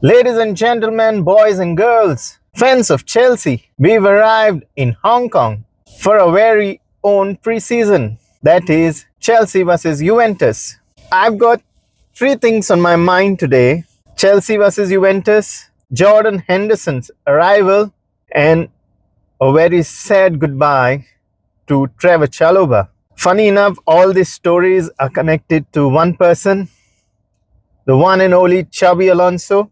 Ladies and gentlemen, boys and girls, fans of Chelsea, we've arrived in Hong Kong for our very own pre-season. That is Chelsea versus Juventus. I've got three things on my mind today: Chelsea versus Juventus, Jordan Henderson's arrival, and a very sad goodbye to Trevoh Chalobah. Funny enough, all these stories are connected to one person, the one and only Xabi Alonso.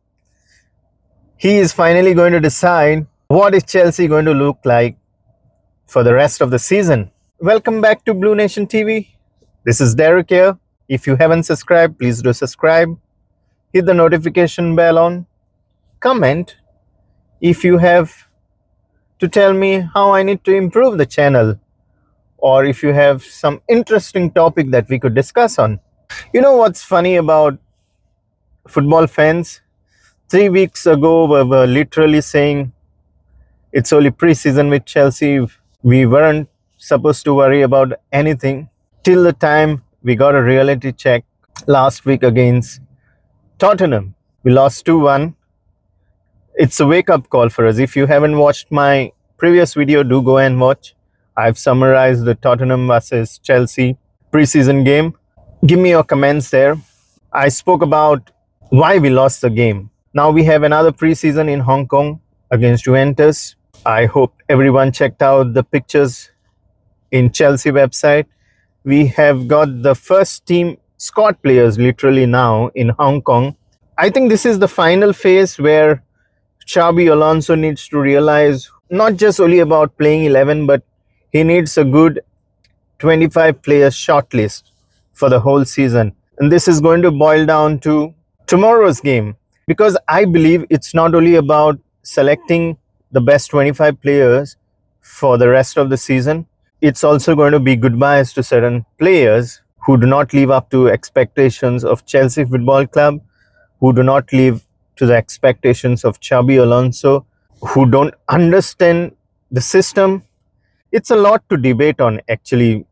He is finally going to decide what is Chelsea going to look like for the rest of the season. Welcome back to Blue Nation TV. This is Derek here. If you haven't subscribed, please do subscribe. Hit the notification bell on. Comment if you have to tell me how I need to improve the channel, or if you have some interesting topic that we could discuss on. You know what's funny about football fans? 3 weeks ago, we were literally saying it's only pre-season with Chelsea. We weren't supposed to worry about anything till the time we got a reality check last week against Tottenham. We lost 2-1. It's a wake-up call for us. If you haven't watched my previous video, do go and watch. I've summarized the Tottenham versus Chelsea pre-season game. Give me your comments there. I spoke about why we lost the game. Now we have another pre-season in Hong Kong against Juventus. I hope everyone checked out the pictures in Chelsea website. We have got the first team squad players literally now in Hong Kong. I think this is the final phase where Xabi Alonso needs to realize not just only about playing 11, but he needs a good 25 players shortlist for the whole season. And this is going to boil down to tomorrow's game, because I believe it's not only about selecting the best 25 players for the rest of the season. It's also going to be goodbyes to certain players who do not live up to expectations of Chelsea Football Club, who do not live to the expectations of Xabi Alonso, who don't understand the system. It's a lot to debate on actually,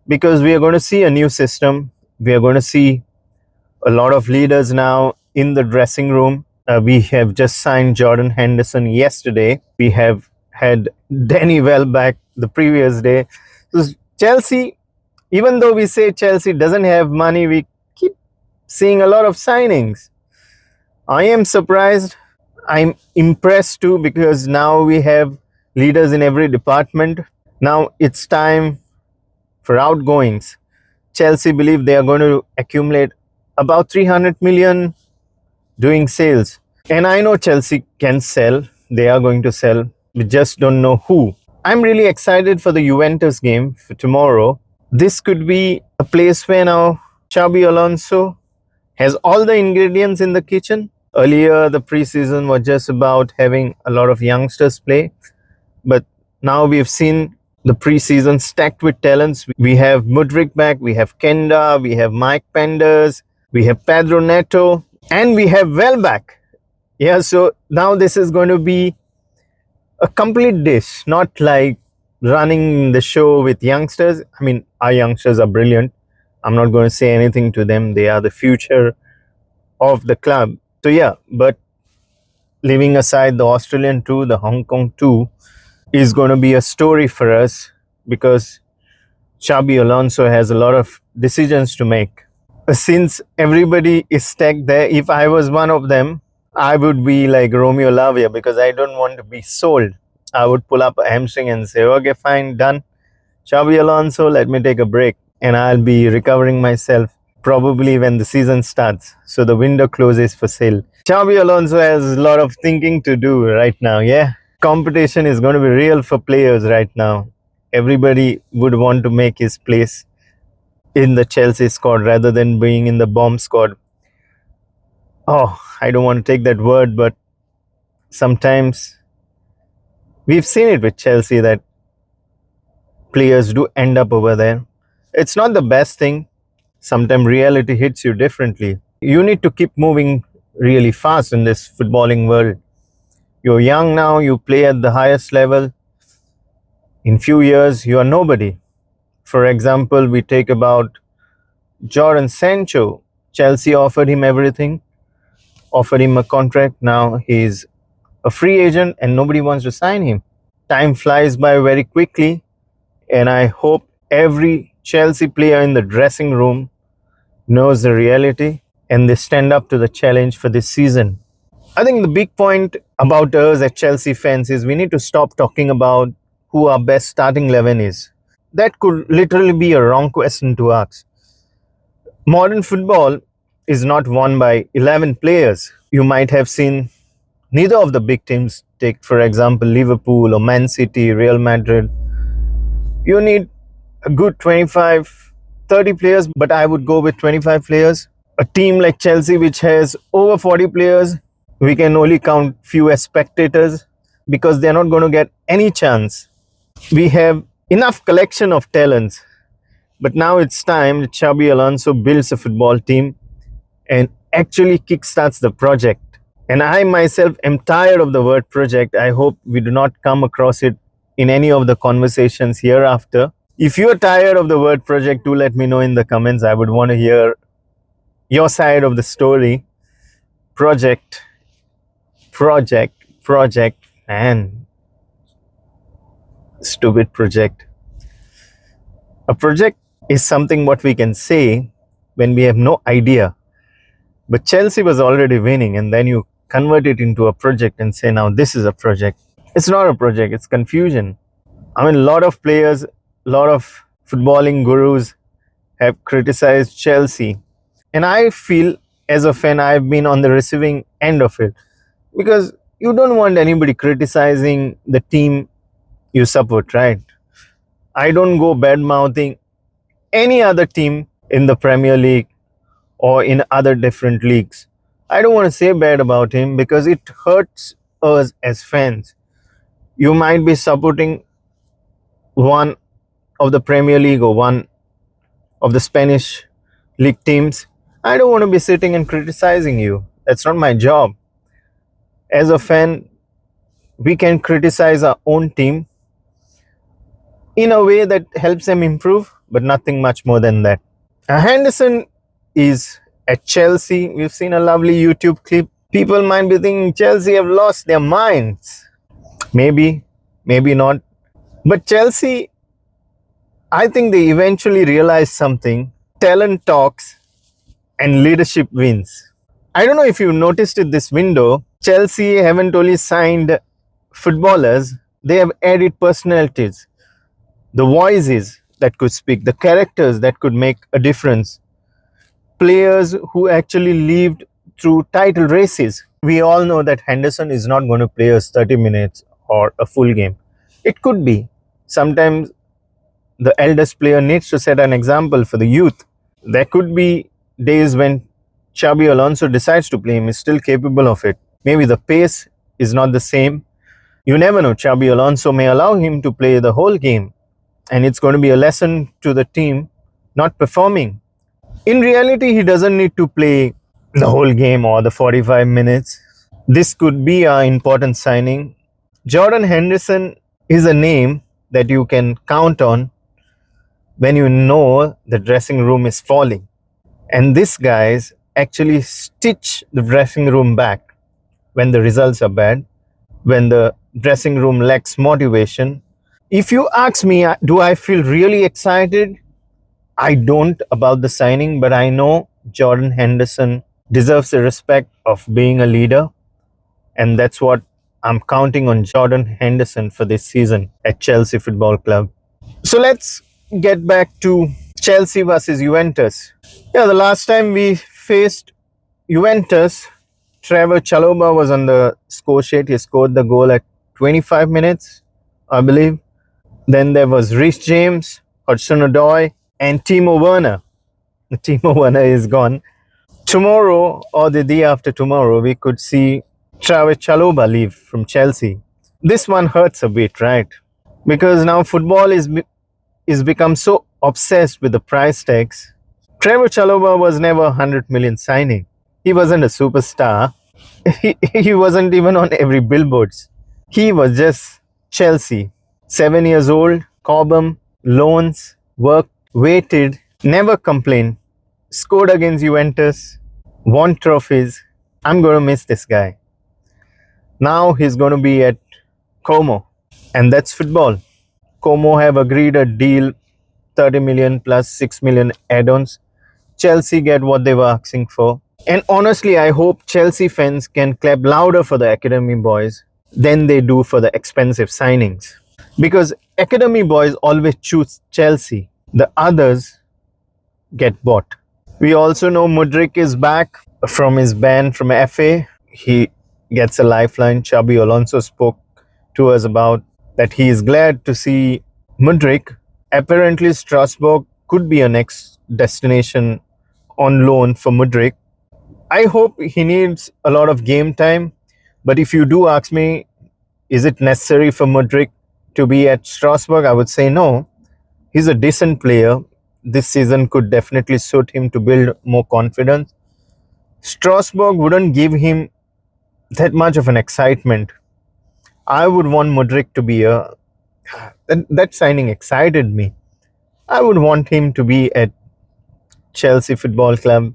because we are going to see a new system. We are going to see a lot of leaders now in the dressing room. We have just signed Jordan Henderson yesterday. We have had Danny Welbeck the previous day. So Chelsea, even though we say Chelsea doesn't have money, we keep seeing a lot of signings. I am surprised. I'm impressed too, because now we have leaders in every department. Now it's time for outgoings. Chelsea believe they are going to accumulate about 300 million doing sales. And I know Chelsea can sell. They are going to sell. We just don't know who. I'm really excited for the Juventus game for tomorrow. This could be a place where now Xabi Alonso has all the ingredients in the kitchen. Earlier, the preseason was just about having a lot of youngsters play. But now we've seen the preseason stacked with talents. We have Mudryk back, we have Kenda, we have Mike Penders, we have Pedro Neto, and we have Welbeck. Yeah, so now this is going to be a complete dish, not like running the show with youngsters. I mean, our youngsters are brilliant. I'm not going to say anything to them. They are the future of the club. So yeah, but leaving aside the Australian tour, the Hong Kong tour is going to be a story for us, because Xabi Alonso has a lot of decisions to make. Since everybody is stacked there, if I was one of them, I would be like Romeo Lavia, because I don't want to be sold. I would pull up a hamstring and say, okay, fine, done. Xabi Alonso, let me take a break, and I'll be recovering myself probably when the season starts. So the window closes for sale. Xabi Alonso has a lot of thinking to do right now, yeah. Competition is going to be real for players right now. Everybody would want to make his place in the Chelsea squad rather than being in the bomb squad. Oh, I don't want to take that word, but sometimes we've seen it with Chelsea that players do end up over there. It's not the best thing. Sometimes reality hits you differently. You need to keep moving really fast in this footballing world. You're young now, you play at the highest level. In few years, you are nobody. For example, we take about Jordan Sancho. Chelsea offered him everything. offered him a contract. Now he's a free agent and nobody wants to sign him. Time flies by very quickly, and I hope every Chelsea player in the dressing room knows the reality and they stand up to the challenge for this season. I think the big point about us as Chelsea fans is we need to stop talking about who our best starting 11 is. That could literally be a wrong question to ask. Modern football is not won by 11 players. You might have seen neither of the big teams, take for example Liverpool or Man City, Real Madrid. You need a good 25, 30 players, but I would go with 25 players. A team like Chelsea, which has over 40 players, we can only count few as spectators because they're not going to get any chance. We have enough collection of talents, but now it's time that Xabi Alonso builds a football team and actually kickstarts the project. And I myself am tired of the word project. I hope we do not come across it in any of the conversations hereafter. If you're tired of the word project, do let me know in the comments. I would want to hear your side of the story. Project, and stupid project. A project is something what we can say when we have no idea. But Chelsea was already winning, and then you convert it into a project and say, now this is a project. It's not a project, it's confusion. I mean, a lot of players, a lot of footballing gurus have criticized Chelsea. And I feel, as a fan, I've been on the receiving end of it. Because you don't want anybody criticizing the team you support, right? I don't go bad-mouthing any other team in the Premier League or in other different leagues. I don't want to say bad about him because it hurts us as fans. You might be supporting one of the Premier League or one of the Spanish league teams. I don't want to be sitting and criticizing you. That's not my job. As a fan, we can criticize our own team in a way that helps them improve, but nothing much more than that. Henderson is at Chelsea. We've seen a lovely YouTube clip. People might be thinking Chelsea have lost their minds. Maybe, maybe not. But Chelsea, I think they eventually realized something. Talent talks and leadership wins. I don't know if you noticed it this window. Chelsea haven't only signed footballers, they have added personalities, the voices that could speak, the characters that could make a difference, players who actually lived through title races. We all know that Henderson is not going to play us 30 minutes or a full game. It could be. Sometimes the eldest player needs to set an example for the youth. There could be days when Xabi Alonso decides to play him, is still capable of it. Maybe the pace is not the same. You never know. Xabi Alonso may allow him to play the whole game, and it's going to be a lesson to the team not performing. In reality, he doesn't need to play the whole game or the 45 minutes. This could be an important signing. Jordan Henderson is a name that you can count on when you know the dressing room is falling. And these guys actually stitch the dressing room back when the results are bad, when the dressing room lacks motivation. If you ask me, do I feel really excited? I don't about the signing, but I know Jordan Henderson deserves the respect of being a leader. And that's what I'm counting on Jordan Henderson for this season at Chelsea Football Club. So let's get back to Chelsea versus Juventus. Yeah, the last time we faced Juventus, Trevoh Chalobah was on the score sheet. He scored the goal at 25 minutes, I believe. Then there was Reece James, Hudson-Odoi, and Timo Werner. Timo Werner is gone. Tomorrow or the day after tomorrow, we could see Trevoh Chalobah leave from Chelsea. This one hurts a bit, right? Because now football is become so obsessed with the price tags. Trevoh Chalobah was never 100 million signing. He wasn't a superstar. He wasn't even on every billboards. He was just Chelsea. 7 years old, Cobham, loans, worked, waited, never complained, scored against Juventus, won trophies, I'm going to miss this guy. Now he's going to be at Como, and that's football. Como have agreed a deal, 30 million plus 6 million add-ons. Chelsea get what they were asking for. And honestly, I hope Chelsea fans can clap louder for the academy boys than they do for the expensive signings. Because academy boys always choose Chelsea. The others get bought. We also know Mudryk is back from his ban from FA. He gets a lifeline. Xabi Alonso spoke to us about that he is glad to see Mudryk. Apparently, Strasbourg could be a next destination on loan for Mudryk. I hope he needs a lot of game time. But if you do ask me, is it necessary for Mudryk to be at Strasbourg? I would say no. He's a decent player. This season could definitely suit him to build more confidence. Strasbourg wouldn't give him that much of an excitement. I would want Mudryk to be here. That signing excited me. I would want him to be at Chelsea Football Club,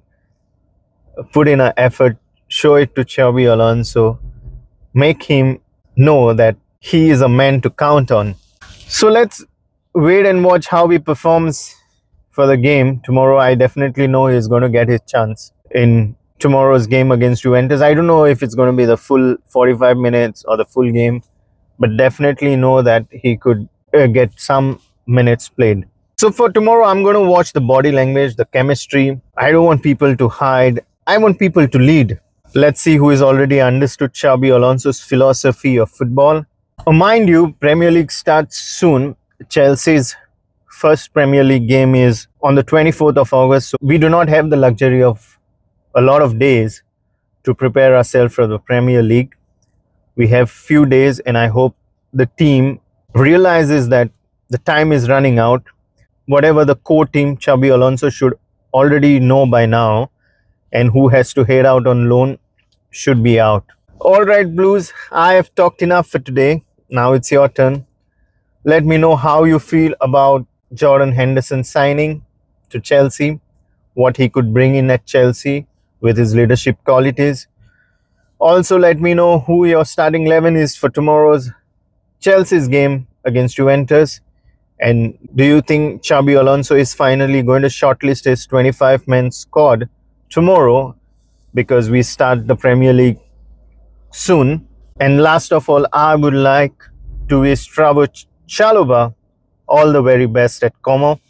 put in an effort, show it to Xabi Alonso, make him know that he is a man to count on. So let's wait and watch how he performs for the game tomorrow. I definitely know he's going to get his chance in tomorrow's game against Juventus. I don't know if it's going to be the full 45 minutes or the full game, but definitely know that he could get some minutes played. So for tomorrow, I'm going to watch the body language, the chemistry. I don't want people to hide. I want people to lead. Let's see who has already understood Xabi Alonso's philosophy of football. Mind you, Premier League starts soon. Chelsea's first Premier League game is on the 24th of August. So we do not have the luxury of a lot of days to prepare ourselves for the Premier League. We have few days, and I hope the team realizes that the time is running out. Whatever the core team, Xabi Alonso should already know by now, and who has to head out on loan should be out. All right, Blues, I have talked enough for today. Now it's your turn. Let me know how you feel about Jordan Henderson signing to Chelsea, what he could bring in at Chelsea with his leadership qualities. Also, let me know who your starting 11 is for tomorrow's Chelsea's game against Juventus. And do you think Xabi Alonso is finally going to shortlist his 25-man squad tomorrow, because we start the Premier League soon? And last of all, I would like to wish Trevoh Chalobah all the very best at Como.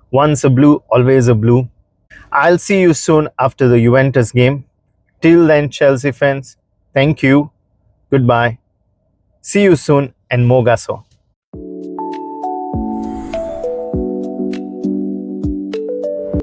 Once a Blue, always a Blue. I'll see you soon after the Juventus game. Till then, Chelsea fans, thank you. Goodbye. See you soon, and Mogaso.